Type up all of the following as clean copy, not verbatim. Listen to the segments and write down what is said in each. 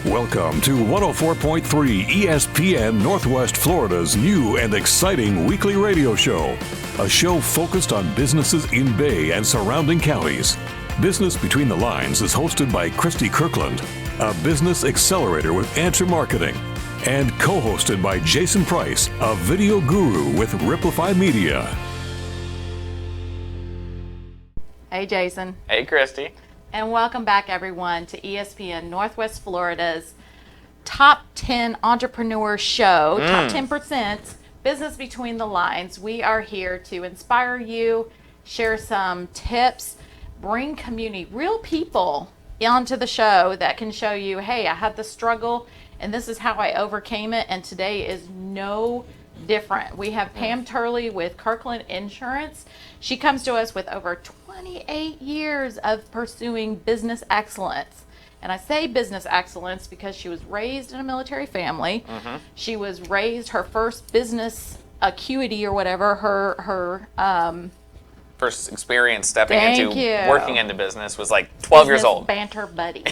Welcome to 104.3 ESPN Northwest Florida's new and exciting weekly radio show. A show focused on businesses in Bay and surrounding counties. Business Between the Lines is hosted by Kristi Kirkland, a business accelerator with Answer Marketing, and co-hosted by Jayson Price, a video guru with Riplify Media. Hey, Jason. Hey, Kristi. And welcome back, everyone, to ESPN Northwest Florida's Top 10 Entrepreneur Show, Top 10% Business Between the Lines. We are here to inspire you, share some tips, bring community, real people onto the show that can show you, hey, I had the struggle, and this is how I overcame it, and today is no different. We have Pam Turley with Kirkland Insurance. She comes to us with over 28 years of pursuing business excellence. And I say business excellence because she was raised in a military family. She was raised, her first business acuity or whatever, her First experience stepping Thank into you. working into business was like 12 years business old. banter buddy.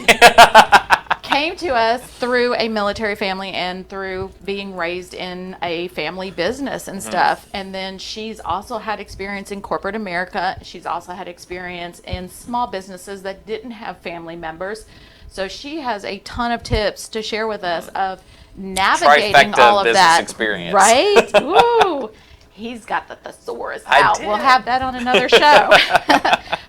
Came to us through a military family and through being raised in a family business and stuff. And then she's also had experience in corporate America. She's also had experience in small businesses that didn't have family members. So she has a ton of tips to share with us of navigating Trifecta all of business that. experience. Right? Ooh. He's got the thesaurus out. We'll have that on another show.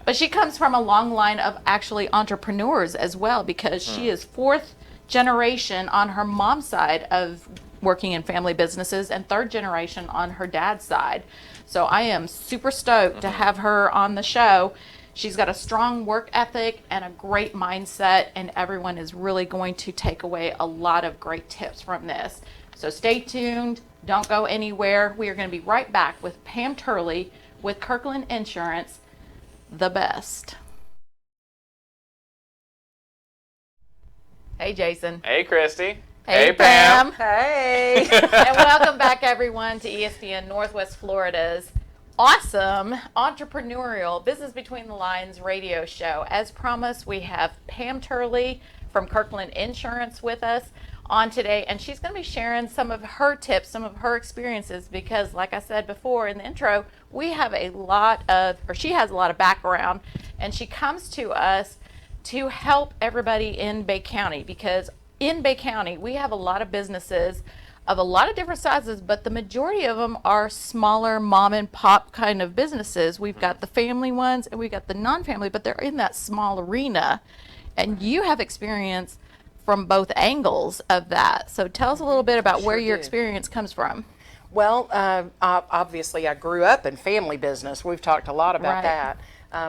But she comes from a long line of actually entrepreneurs as well, because she is fourth generation on her mom's side of working in family businesses and third generation on her dad's side. So I am super stoked to have her on the show. She's got a strong work ethic and a great mindset, and everyone is really going to take away a lot of great tips from this. So stay tuned. Don't go anywhere. We are going to be right back with Pam Turley with Kirkland Insurance, the best. Hey, Jason. Hey, Kristi. Hey, Pam. Hey. And welcome back, everyone, to ESPN Northwest Florida's awesome entrepreneurial Business Between the Lines radio show. As promised, we have Pam Turley from Kirkland Insurance with us on today, and she's going to be sharing some of her tips, some of her experiences, because like I said before in the intro, she has a lot of background, and she comes to us to help everybody in Bay County, because in Bay County we have a lot of businesses of a lot of different sizes, but the majority of them are smaller mom and pop kind of businesses. We've got the family ones and we've got the non-family, but they're in that small arena, and you have experience from both angles of that. So tell us a little bit about where your experience comes from. Well, obviously I grew up in family business. We've talked a lot about that.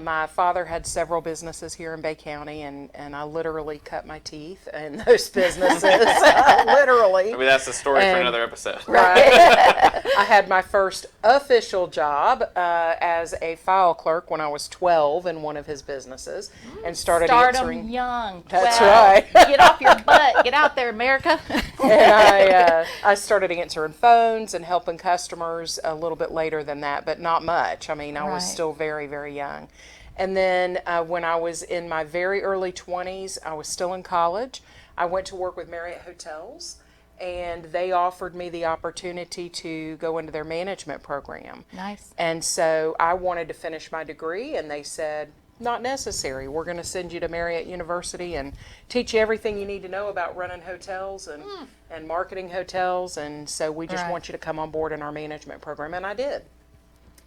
My father had several businesses here in Bay County, and I literally cut my teeth in those businesses. Literally. Maybe that's the story for another episode. Right. I had my first official job as a file clerk when I was 12 in one of his businesses, and started answering. Them young. That's right. Get off your butt. Get out there, America. And I started answering phones and helping customers a little bit later than that, but not much. I mean, I was still very, very young. And then when I was in my very early 20s, I was still in college. I went to work with Marriott Hotels, and they offered me the opportunity to go into their management program. Nice. And so I wanted to finish my degree, and they said, not necessary. We're going to send you to Marriott University and teach you everything you need to know about running hotels and marketing hotels. And so we just want you to come on board in our management program. And I did.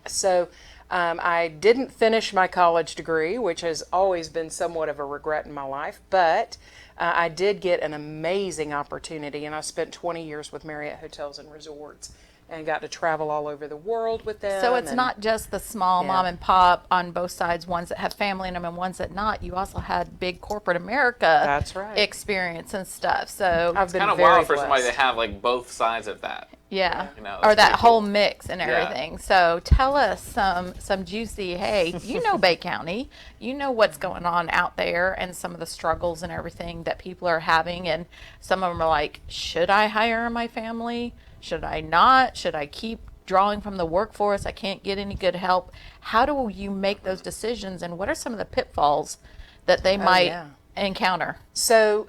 So I didn't finish my college degree, which has always been somewhat of a regret in my life, but I did get an amazing opportunity, and I spent 20 years with Marriott Hotels and Resorts and got to travel all over the world with them. So it's not just the small mom and pop on both sides, ones that have family in them and ones that not. You also had big corporate America experience and stuff. So I've been kind of very wild for blessed. somebody to have like both sides of that. Yeah, You know, or that's that pretty whole cool. mix and everything. So tell us some juicy, hey, you know Bay County, you know what's going on out there and some of the struggles and everything that people are having. And some of them are like, should I hire my family? Should I not? Should I keep drawing from the workforce? I can't get any good help. How do you make those decisions, and what are some of the pitfalls that they might encounter? So,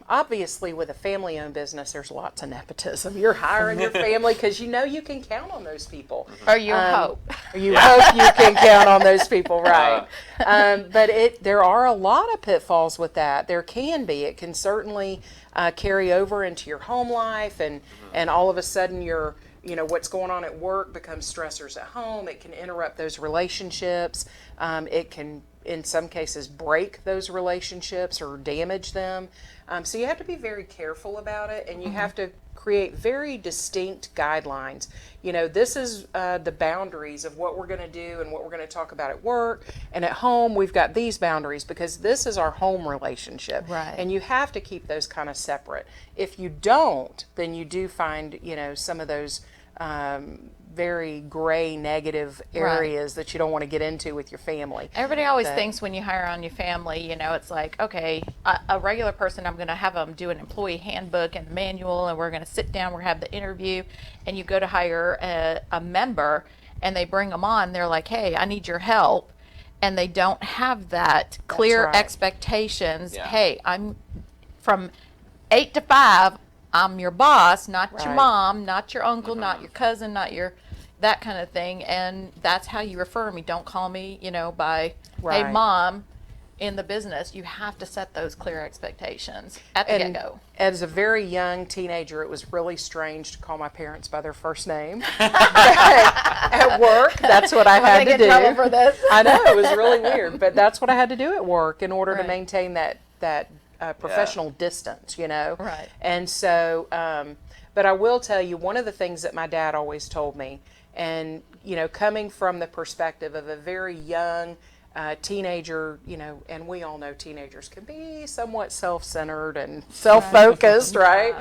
obviously, with a family-owned business, there's lots of nepotism. You're hiring your family because you know you can count on those people. Or you hope. You hope you can count on those people, right? But there are a lot of pitfalls with that. There can be. It can certainly carry over into your home life, and all of a sudden what's going on at work becomes stressors at home. It can interrupt those relationships. It can, in some cases, break those relationships or damage them. So you have to be very careful about it, and you have to create very distinct guidelines. This is the boundaries of what we're going to do and what we're going to talk about at work, and at home we've got these boundaries because this is our home relationship. Right. And you have to keep those kind of separate. If you don't, then you do find some of those very gray, negative areas that you don't want to get into with your family. Everybody always thinks when you hire on your family, it's like, okay, a regular person, I'm going to have them do an employee handbook and manual, and we're going to sit down, we're going to have the interview, and you go to hire a member, and they bring them on, they're like, hey, I need your help, and they don't have that clear expectations. Yeah. Hey, I'm from 8 to 5, I'm your boss, not your mom, not your uncle, not your cousin, not your that kind of thing, and that's how you refer me. Don't call me, by hey mom in the business. You have to set those clear expectations at the get-go. As a very young teenager, it was really strange to call my parents by their first name. At work, that's what I had to do. Get in trouble for this. I know, it was really weird, but that's what I had to do at work in order to maintain that professional distance, Right. And so, but I will tell you, one of the things that my dad always told me, and, coming from the perspective of a very young teenager, and we all know teenagers can be somewhat self-centered and self-focused, right?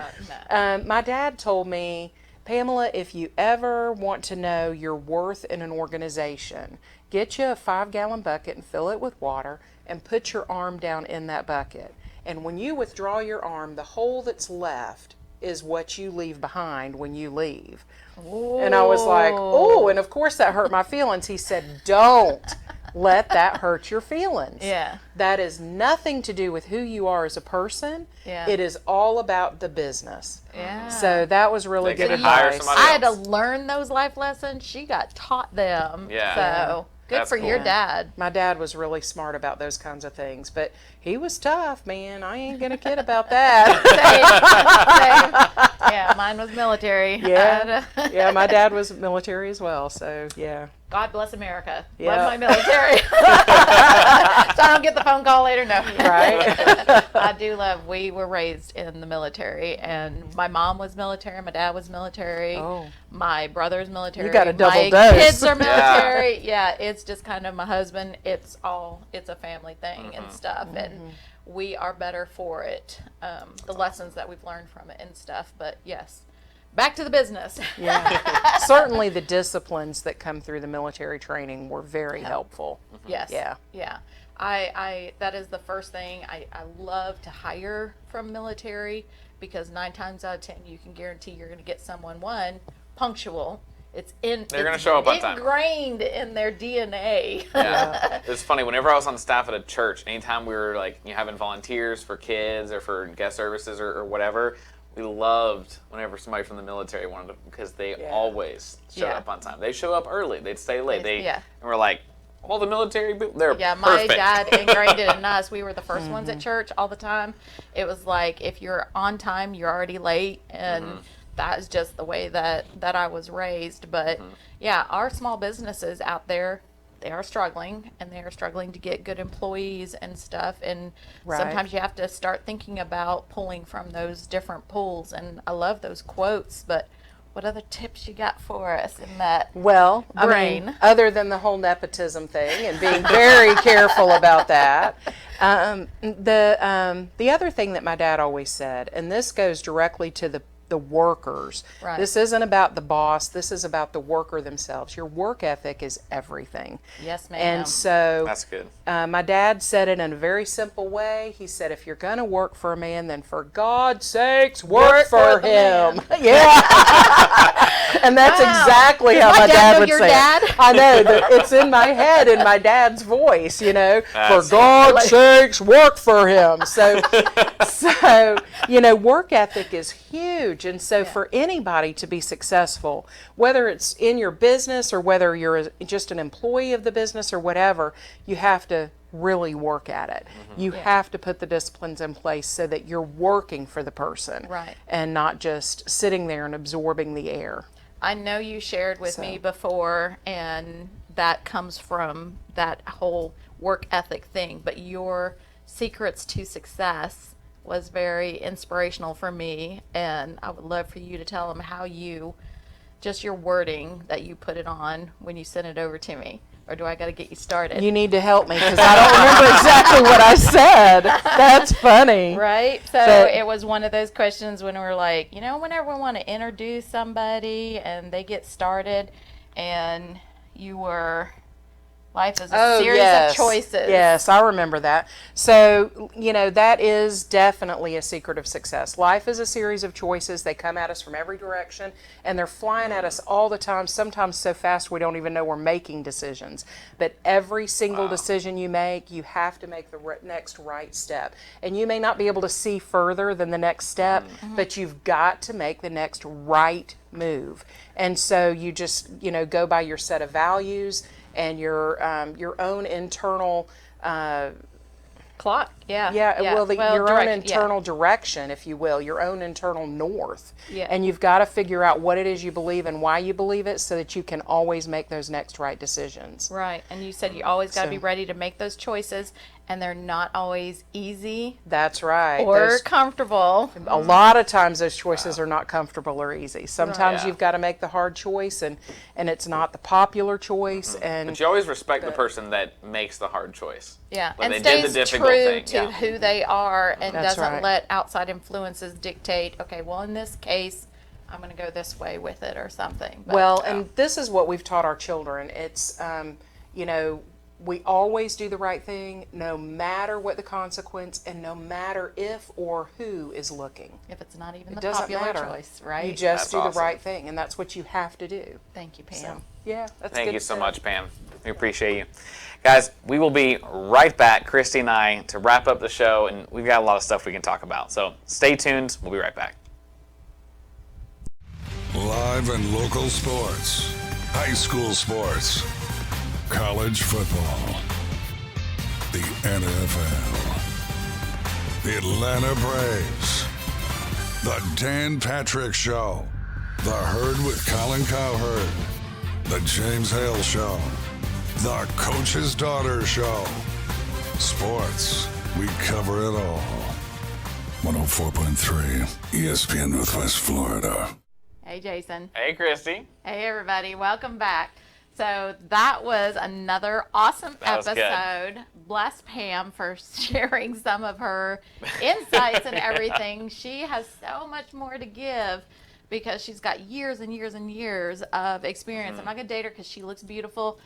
My dad told me, Pamela, if you ever want to know your worth in an organization, get you a 5-gallon bucket and fill it with water and put your arm down in that bucket. And when you withdraw your arm, the hole that's left is what you leave behind when you leave. Ooh. And I was like, oh, and of course that hurt my feelings. He said, don't let that hurt your feelings. Yeah. That is nothing to do with who you are as a person. Yeah. It is all about the business. Yeah. So that was really They good could hire advice. somebody I had to else. learn those life lessons. She got taught them. Yeah. So good That's for your cool. dad. My dad was really smart about those kinds of things, but he was tough, man. I ain't gonna kid about that. Same. Yeah, mine was military. Yeah, my dad was military as well, so yeah. God bless America. Yeah. Love my military. So I don't get the phone call later. No. Right. I do love, we were raised in the military, and my mom was military, my dad was military, my brother's military. You got a double my dose. kids are military. Yeah, it's just kind of my husband. It's a family thing and stuff, and we are better for it. The lessons that we've learned from it and stuff, but yes. Back to the business. Yeah. Certainly the disciplines that come through the military training were very helpful. Yes. Yeah. Yeah. I that is the first thing. I love to hire from military because 9 times out of 10 you can guarantee you're going to get someone, one, punctual. They're going to show up on time. Ingrained in their DNA. Yeah. It's funny, whenever I was on staff at a church, anytime we were having volunteers for kids or for guest services or whatever, we loved whenever somebody from the military wanted to, because they always showed up on time. They show up early. They'd stay late. And we're like, all the military people, they're my perfect. dad ingrained it in us. We were the first ones at church all the time. It was like, if you're on time, you're already late, and that's just the way that I was raised. But yeah, our small businesses out there, they are struggling, and they are struggling to get good employees and stuff, and sometimes you have to start thinking about pulling from those different pools. And I love those quotes, but what other tips you got for us in that Well, brain? I mean, other than the whole nepotism thing and being very careful about that, the other thing that my dad always said, and this goes directly to the workers. Right. This isn't about the boss. This is about the worker themselves. Your work ethic is everything. Yes, ma'am. And so That's good. my dad said it in a very simple way. He said, if you're going to work for a man, then for God's sakes, work for the him. man. Yeah. And that's exactly how my dad would your say dad? it. I know. It's in my head, in my dad's voice, you know. That's For God's sakes, work for him. So, work ethic is huge. And so for anybody to be successful, whether it's in your business or whether you're just an employee of the business or whatever, you have to really work at it. You have to put the disciplines in place so that you're working for the person, Right. and not just sitting there and absorbing the air. I know you shared with me before, and that comes from that whole work ethic thing, but your secrets to success was very inspirational for me, and I would love for you to tell them how just your wording that you put it on when you sent it over to me. Or do I got to get you started? You need to help me because I don't remember exactly what I said. That's funny. Right? So But- it was one of those questions when we're like, whenever we want to introduce somebody and they get started, and life is a series of choices. Yes, I remember that. So, that is definitely a secret of success. Life is a series of choices. They come at us from every direction, and they're flying at us all the time, sometimes so fast we don't even know we're making decisions. But every single decision you make, you have to make the next right step. And you may not be able to see further than the next step, but you've got to make the next right move. And so you just, go by your set of values and your own internal Clock. Yeah. your own internal direction, if you will, your own internal north. Yeah. And you've got to figure out what it is you believe and why you believe it so that you can always make those next right decisions. Right. And you said you always got to be ready to make those choices, and they're not always easy That's right. or comfortable. A lot of times those choices are not comfortable or easy. Sometimes Yeah. you've got to make the hard choice, and it's not the popular choice. And But you always respect the person that makes the hard choice. Yeah, When and they did stays the difficult true thing. to who they are, and That's doesn't right. let outside influences dictate, okay, well, in this case, I'm going to go this way with it or something. But, Well, and this is what we've taught our children. It's, we always do the right thing, no matter what the consequence, and no matter if or who is looking. if it's not even It the doesn't popular matter. choice, right? You just That's do awesome. the right thing, and that's what you have to do. Thank you, Pam. So, yeah, that's Thank good you so stuff. much, Pam. We appreciate you. Guys, we will be right back, Kristi and I, to wrap up the show, and we've got a lot of stuff we can talk about. So stay tuned. We'll be right back. Live and local sports, high school sports, college football, the NFL, the Atlanta Braves, the Dan Patrick Show, the Herd with Colin Cowherd, the James Hale Show, the Coach's Daughter Show. Sports, we cover it all. 104.3 ESPN Northwest Florida. Hey, Jason. Hey, Kristi. Hey, everybody. Welcome back. So that was another awesome That was good. episode. Bless Pam for sharing some of her insights and everything. She has so much more to give because she's got years and years and years of experience. I'm not going to date her because she looks beautiful.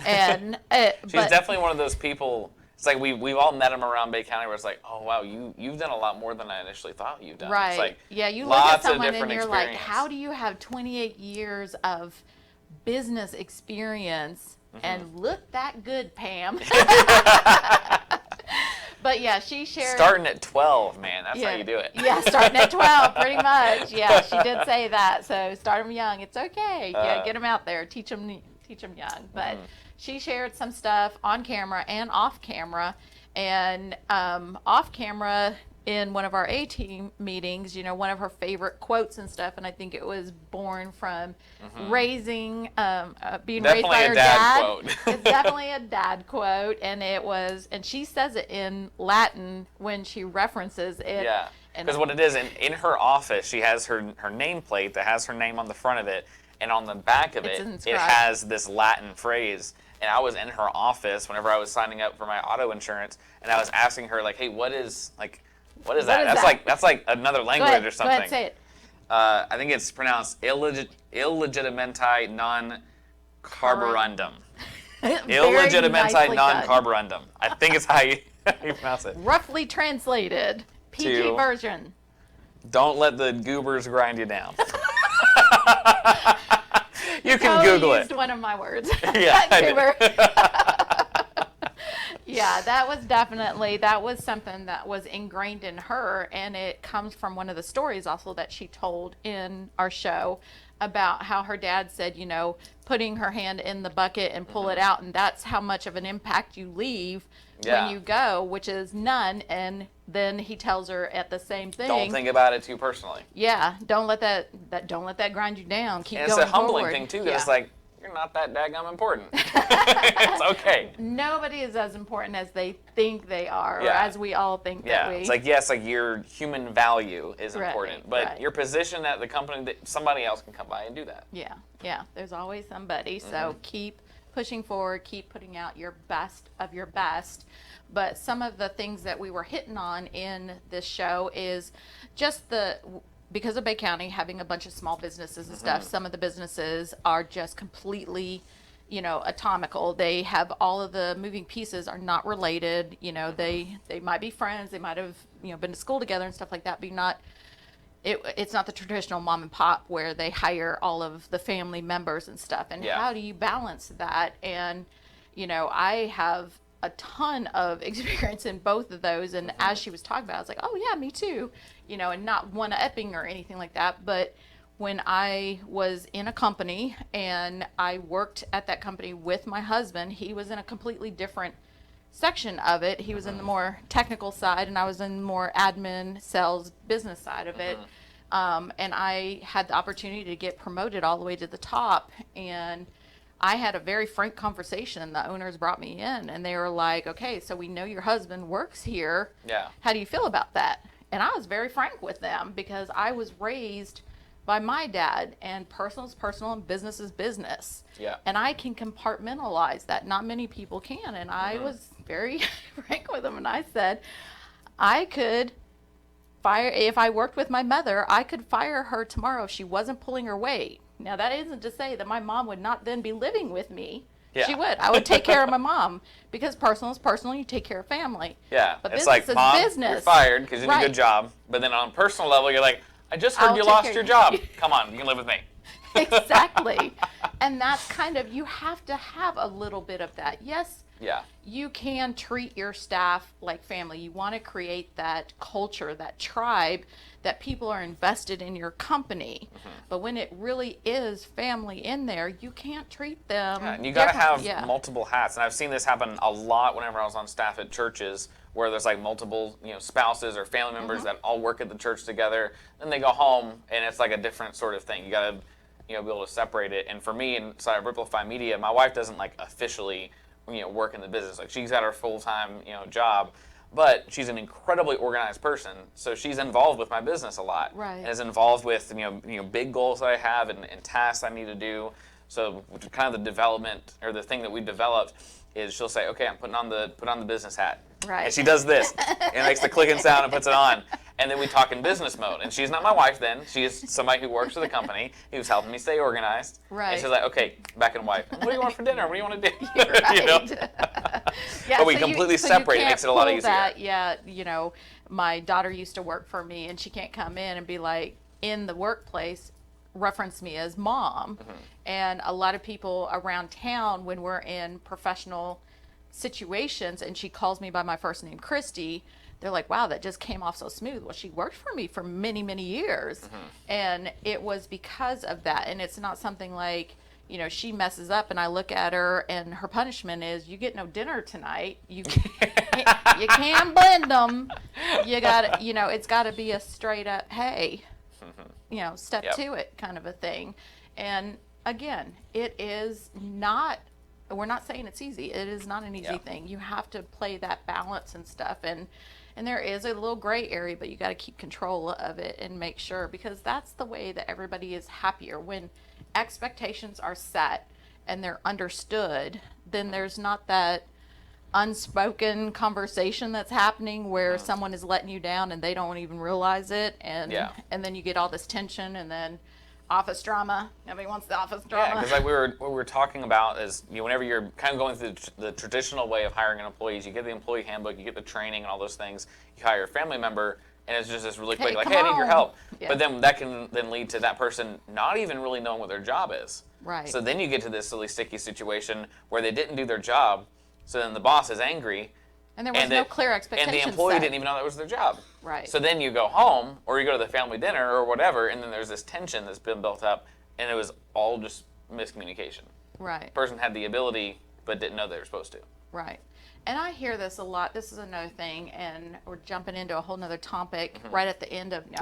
And She's definitely one of those people. It's like we've all met him around Bay County where it's like, oh, wow, you've done a lot more than I initially thought you've done. Right. It's like yeah, you look at lots of someone and different you're like, experience. how do you have 28 years of business experience and look that good, Pam? But yeah, she shared. Starting at 12, man. That's how you do it. Yeah, starting at 12, pretty much. Yeah, she did say that. So start them young. It's okay. Yeah, get them out there. Teach them young. But she shared some stuff on camera and off camera. And off camera, in one of our A-team meetings, one of her favorite quotes and stuff, and I think it was born from being Definitely raised by a her dad dad. quote. It's definitely a dad quote, and and she says it in Latin when she references it. Yeah, And because what it is, in her office, she has her nameplate that has her name on the front of it, and on the back of It's it inscribed. has this Latin phrase. And I was in her office whenever I was signing up for my auto insurance, and I was asking her, like, hey, what is that? What is that? That's like another language Go ahead, or something. Go ahead, say it. I think it's pronounced illegitimenti non carborundum. Illegitimenti non carborundum. I think it's how you pronounce it. Roughly translated, PG version. Don't let the goobers grind you down. You can Google it. Used one of my words. Yeah, Goober. Yeah, that was something that was ingrained in her, and it comes from one of the stories also that she told in our show about how her dad said, putting her hand in the bucket and pull it out, and that's how much of an impact you leave when you go, which is none. And then he tells her at the same thing, don't think about it too personally. Yeah, don't let that grind you down. Keep and going it's a humbling forward. thing too, because it's like, you're not that daggum important. It's okay. Nobody is as important as they think they are, or as we all think that we. It's like, yes, like your human value is important, but right. your position at the company, that somebody else can come by and do that. Yeah, there's always somebody. So keep pushing forward, keep putting out your best of your best. But some of the things that we were hitting on in this show is just because of Bay County having a bunch of small businesses and stuff, some of the businesses are just completely, atomical. They have all of the moving pieces are not related. They might be friends. They might have, been to school together and stuff like that, but it's not the traditional mom and pop where they hire all of the family members and stuff. And how do you balance that? And, I have a ton of experience in both of those. And as she was talking about it, I was like, oh yeah, me too. And not one-upping or anything like that. But when I was in a company and I worked at that company with my husband, he was in a completely different section of it. He was in the more technical side, and I was in the more admin, sales, business side of it. And I had the opportunity to get promoted all the way to the top. And I had a very frank conversation. The owners brought me in, and they were like, okay, so we know your husband works here. Yeah. How do you feel about that? And I was very frank with them because I was raised by my dad, and personal is personal and business is business. Yeah. And I can compartmentalize that. Not many people can. And I was very frank with them, and I said, I could fire, if I worked with my mother, I could fire her tomorrow if she wasn't pulling her weight. Now, that isn't to say that my mom would not then be living with me. Yeah. She would. I would take care of my mom because personal is personal. You take care of family. Yeah. But it's business like, Mom, is business. you're fired because you did a good job. But then on a personal level, you're like, I just heard you lost your job. Come on, you can live with me. Exactly. And that's kind of, you have to have a little bit of that. Yes. Yeah. You can treat your staff like family. You want to create that culture, that tribe, that people are invested in your company. But when it really is family in there, you can't treat them. Yeah, and you got to have multiple hats. And I've seen this happen a lot whenever I was on staff at churches, where there's like multiple, spouses or family members that all work at the church together. Then they go home, and it's like a different sort of thing. You got to, be able to separate it. And for me, inside of Ripplify Media, my wife doesn't like officially work in the business. Like, she's got her full-time, job, but she's an incredibly organized person, so she's involved with my business a lot. Right. And is involved with, big goals that I have and tasks I need to do. So kind of the development, or the thing that we developed, is she'll say, okay, I'm put on the business hat. Right. And she does this, and makes the clicking sound and puts it on. And then we talk in business mode. And she's not my wife then. She is somebody who works for the company, who's helping me stay organized. Right. And she's like, okay, back in wife. What do you want for dinner? What do you want to do? Right. Yeah, but we completely separate. It makes it a lot easier. That, my daughter used to work for me, and she can't come in and be like, in the workplace, reference me as mom. And a lot of people around town, when we're in professional situations and she calls me by my first name, Kristi, they're like, wow, that just came off so smooth. Well, she worked for me for many, many years. And it was because of that. And it's not something like, she messes up and I look at her and her punishment is, you get no dinner tonight. You can't blend them. You got to, it's got to be a straight up, hey, step to it kind of a thing. And again, it is not, we're not saying it's easy. It is not an easy thing. You have to play that balance and stuff. And there is a little gray area, but you got to keep control of it and make sure, because that's the way that everybody is happier. When expectations are set and they're understood, then there's not that unspoken conversation that's happening where someone is letting you down and they don't even realize it, and then you get all this tension, and then office drama. Nobody wants the office drama. Yeah, because like what we were talking about is, whenever you're kind of going through the traditional way of hiring an employee, you get the employee handbook, you get the training and all those things, you hire a family member, and it's just this really quick, like, hey, I need your help. Yeah. But then that can then lead to that person not even really knowing what their job is. Right. So then you get to this really sticky situation where they didn't do their job, so then the boss is angry. And there was no clear expectation. And the employee set. didn't even know that was their job. Right. So then you go home, or you go to the family dinner, or whatever, and then there's this tension that's been built up, and it was all just miscommunication. Right. The person had the ability, but didn't know they were supposed to. Right. And I hear this a lot. This is another thing, and we're jumping into a whole nother topic right at the end of, no.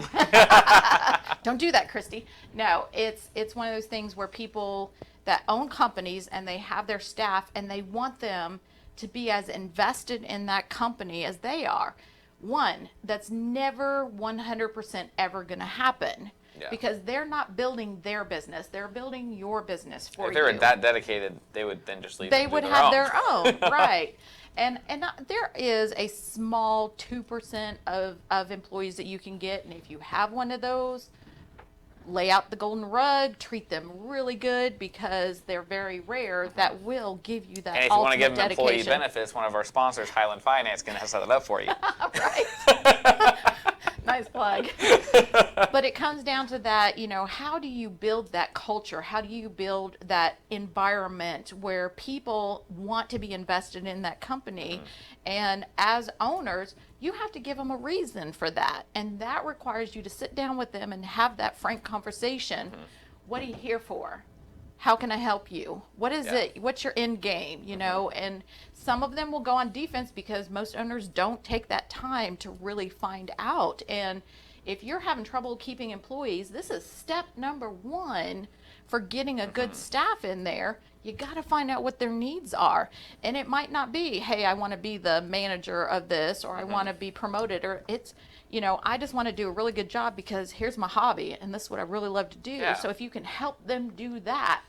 Don't do that, Kristi. No, it's one of those things where people that own companies and they have their staff and they want them to be as invested in that company as they are. One, that's never 100% ever going to happen. Yeah. Because they're not building their business, they're building your business for you. If they were that dedicated, they would then just leave. They would have their own, right? And there is a small 2% of employees that you can get, and if you have one of those, lay out the golden rug, treat them really good, because they're very rare. That will give you that. And if you want to give them dedication. employee benefits, one of our sponsors, Highland Finance, can set it up for you. Right. Nice plug. But it comes down to that, how do you build that culture? How do you build that environment where people want to be invested in that company? And as owners, you have to give them a reason for that. And that requires you to sit down with them and have that frank conversation. What are you here for? How can I help you? What is it? What's your end game? And some of them will go on defense because most owners don't take that time to really find out. And if you're having trouble keeping employees, this is step number one for getting a good staff in there. You got to find out what their needs are. And it might not be, hey, I want to be the manager of this, or I want to be promoted, or it's, I just want to do a really good job because here's my hobby and this is what I really love to do. Yeah. So if you can help them do that,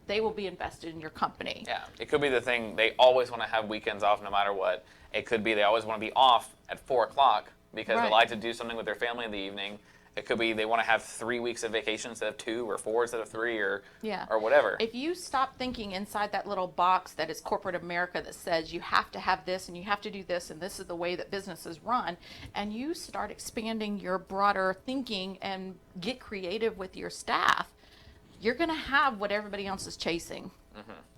they will be invested in your company. Yeah, it could be the thing, they always want to have weekends off no matter what. It could be they always want to be off at 4 o'clock because they like to do something with their family in the evening. It could be they want to have 3 weeks of vacation instead of 2, or 4 instead of 3, or whatever. If you stop thinking inside that little box that is corporate America that says you have to have this and you have to do this and this is the way that businesses run, and you start expanding your broader thinking and get creative with your staff, you're going to have what everybody else is chasing.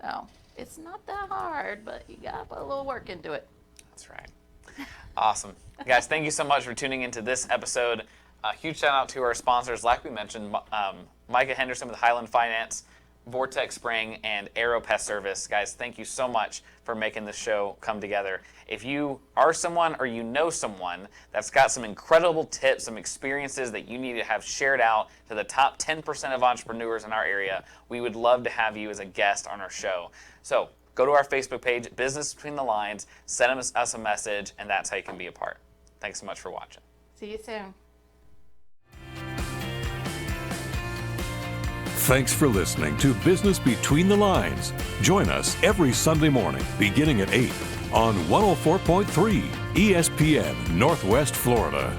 So it's not that hard, but you got to put a little work into it. That's right. Awesome. Guys, thank you so much for tuning into this episode. A huge shout out to our sponsors, like we mentioned, Micah Henderson with Highland Finance, Vortex Spring, and Aero Pest Service. Guys, thank you so much for making this show come together. If you are someone or you know someone that's got some incredible tips, some experiences that you need to have shared out to the top 10% of entrepreneurs in our area, we would love to have you as a guest on our show. So go to our Facebook page, Business Between the Lines, send us a message, and that's how you can be a part. Thanks so much for watching. See you soon. Thanks for listening to Business Between the Lines. Join us every Sunday morning beginning at 8 on 104.3 ESPN Northwest Florida.